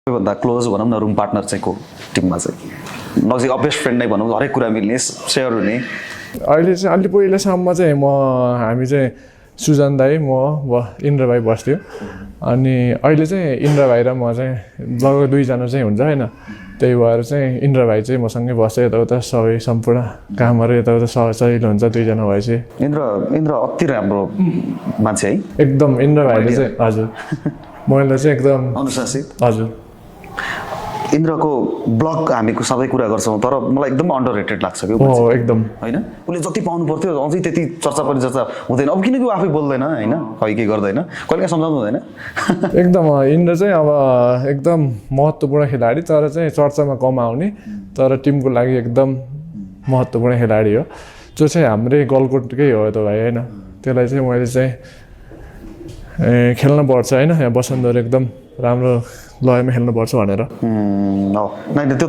सबैभन्दा क्लोज भनौँ न रुम पार्टनर चाहिँ को टिममा चाहिँ नजिक बेस्ट फ्रेन्ड नै भनौँ हरेक कुरा मिल्ने सेयर हुने अहिले चाहिँ अलि पहिलासम्म चाहिँ हामी चाहिँ सुजन दाई म इन्द्र भाइ बस्थ्यो अनि अहिले चाहिँ इन्द्र भाइ र म चाहिँ लगभग दुईजना चाहिँ हुन्छ होइन त्यही भएर चाहिँ इन्द्र भाइ चाहिँ मसँगै बस्छ यताउता सबै सम्पूर्ण कामहरू यताउता सजिलो हुन्छ दुईजना भएपछि इन्द्र अति राम्रो मान्छे है एकदम इन्द्र भाइले चाहिँ हजुर मैले चाहिँ एकदम अनुशासित हजुर इन्द्रको ब्लग हामीको सबै कुरा गर्छौँ तर मलाई एकदम अन्डर रेटेड लाग्छ कि एकदम होइन उसले जति पाउनु पर्थ्यो अझै त्यति चर्चा परिचर्चा हुँदैन अब किनकि ऊ आफै बोल्दैन होइन खै के गर्दैन कहिले सम्झाउनु हुँदैन एकदम इन्द्र चाहिँ अब एकदम महत्त्वपूर्ण खेलाडी तर चाहिँ चर्चामा कम आउने तर टिमको लागि एकदम महत्त्वपूर्ण खेलाडी हो जो चाहिँ हाम्रै गलकोटकै हो त भाइ होइन त्यसलाई चाहिँ मैले चाहिँ खेल्न पर्छ होइन यहाँ बसन्तहरू एकदम राम्रो लयमा खेल्नुपर्छ भनेर त्यो